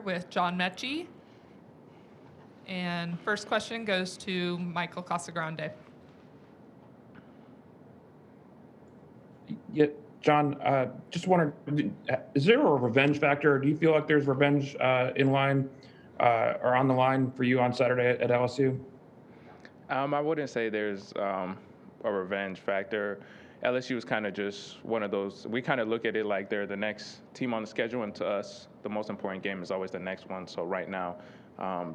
with John Metchie. And first question goes to Michael Casagrande. Yeah, John, just wondering, is there a revenge factor? Do you feel like there's revenge in line or on the line for you on Saturday at LSU? I wouldn't say there's a revenge factor. LSU is kind of just one of those. We kind of look at it like they're the next team on the schedule, and to us, the most important game is always the next one. So right now,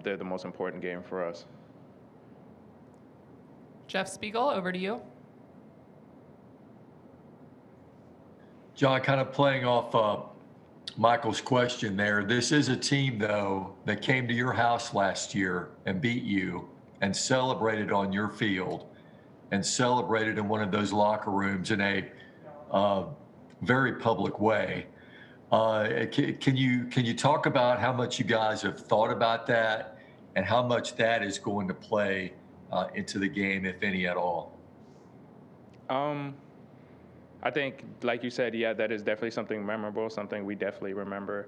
they're the most important game for us. Jeff Spiegel, over to you. John, kind of playing off Michael's question there. This is a team, though, that came to your house last year and beat you and celebrated on your field and celebrated in one of those locker rooms in a very public way. Can you talk about how much you guys have thought about that and how much that is going to play into the game, if any at all? I think, like you said, yeah, that is definitely something memorable, something we definitely remember,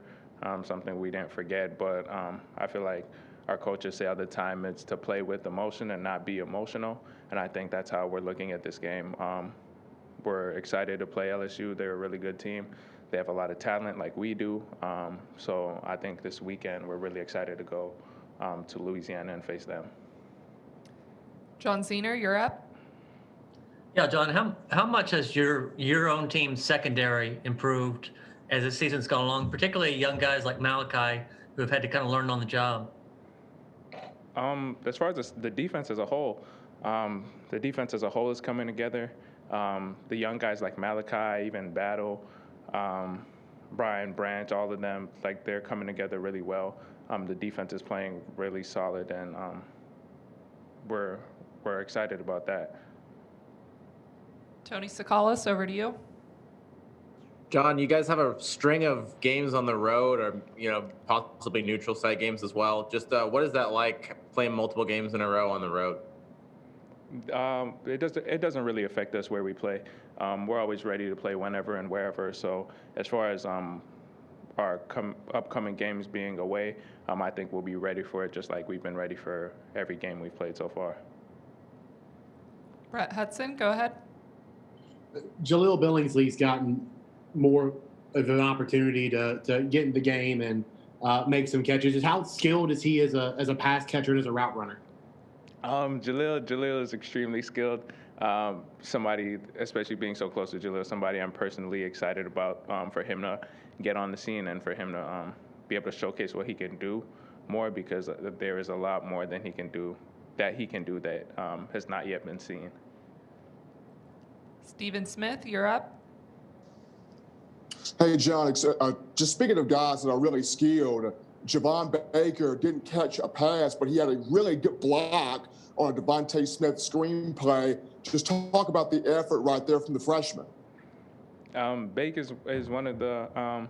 something we didn't forget. But I feel like our coaches say all the time it's to play with emotion and not be emotional. And I think that's how we're looking at this game. We're excited to play LSU. They're a really good team. They have a lot of talent like we do. So I think this weekend we're really excited to go to Louisiana and face them. John Zener, you're up. Yeah, John, how much has your own team's secondary improved as the season's gone along, particularly young guys like Malachi who have had to kind of learn on the job? As far as the defense as a whole, is coming together. The young guys like Malachi, even Battle, Brian Branch, all of them, like they're coming together really well. The defense is playing really solid, and we're excited about that. Tony Sakalas, over to you. John, you guys have a string of games on the road, or possibly neutral site games as well. Just what is that like playing multiple games in a row on the road? It doesn't really affect us where we play. We're always ready to play whenever and wherever. So as far as our upcoming games being away, I think we'll be ready for it, just like we've been ready for every game we've played so far. Brett Hudson, go ahead. Jaleel Billingsley's gotten more of an opportunity to get in the game and make some catches. Just how skilled is he as a pass catcher and as a route runner? Jaleel is extremely skilled. Somebody, especially being so close to Jaleel, somebody I'm personally excited about for him to get on the scene and for him to be able to showcase what he can do more, because there is a lot more than he can do that has not yet been seen. Stephen Smith, you're up. Hey, John, just speaking of guys that are really skilled, Javon Baker didn't catch a pass, but he had a really good block on a Devontae Smith screenplay. Just talk about the effort right there from the freshman. Baker is one of the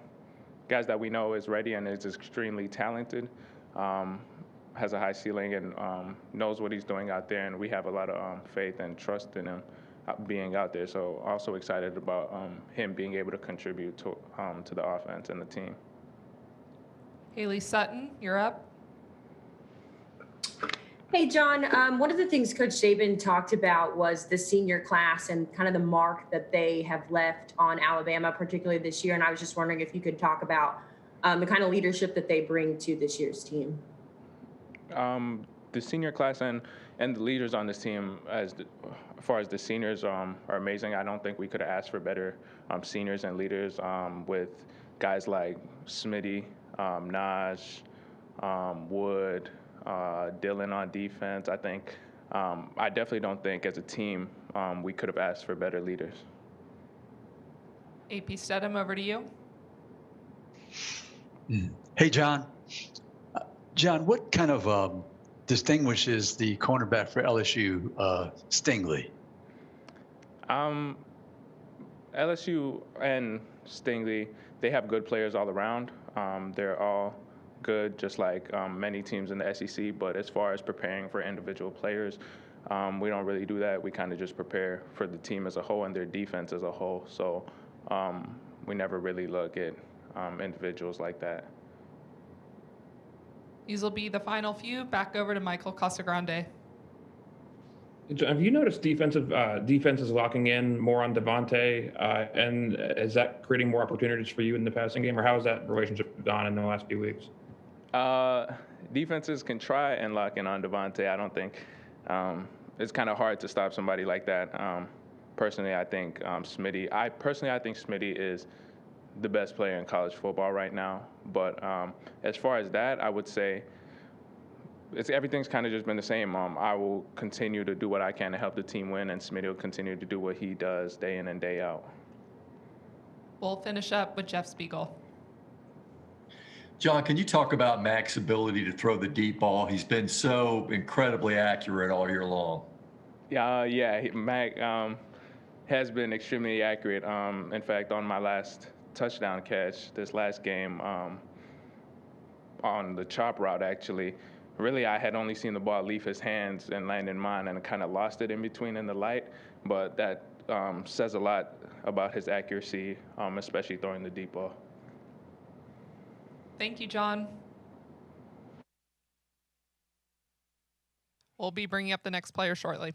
guys that we know is ready and is extremely talented, has a high ceiling, and knows what he's doing out there. And we have a lot of faith and trust in him being out there. So also excited about him being able to contribute to the offense and the team. Haley Sutton, you're up. Hey, John, one of the things Coach Saban talked about was the senior class and kind of the mark that they have left on Alabama, particularly this year. And I was just wondering if you could talk about the kind of leadership that they bring to this year's team. The senior class and the leaders on this team, as far as the seniors, are amazing. I don't think we could have asked for better seniors and leaders with guys like Smitty, Naj, Wood, Dylan on defense. I think I definitely don't think as a team we could have asked for better leaders. AP Stedham, over to you. Hey, John. John, what kind of distinguishes the cornerback for LSU, Stingley? LSU and Stingley, they have good players all around. They're all good, just like many teams in the SEC. But as far as preparing for individual players, we don't really do that. We kind of just prepare for the team as a whole and their defense as a whole. So we never really look at individuals like that. These will be the final few. Back over to Michael Casagrande. Have you noticed defenses locking in more on Devontae, and is that creating more opportunities for you in the passing game, or how has that relationship gone in the last few weeks? Defenses can try and lock in on Devontae. I don't think it's kind of hard to stop somebody like that. Personally, I think Smitty. I think Smitty is the best player in college football right now. But as far as that, I would say everything's kind of just been the same. I will continue to do what I can to help the team win, and Smitty will continue to do what he does day in and day out. We'll finish up with Jeff Spiegel. John, can you talk about Mac's ability to throw the deep ball? He's been so incredibly accurate all year long. Mac has been extremely accurate. In fact, on my last touchdown catch this last game on the chop route, actually, really I had only seen the ball leave his hands and land in mine, and kind of lost it in between in the light. But that says a lot about his accuracy, especially throwing the deep ball. Thank you, John. We'll be bringing up the next player shortly.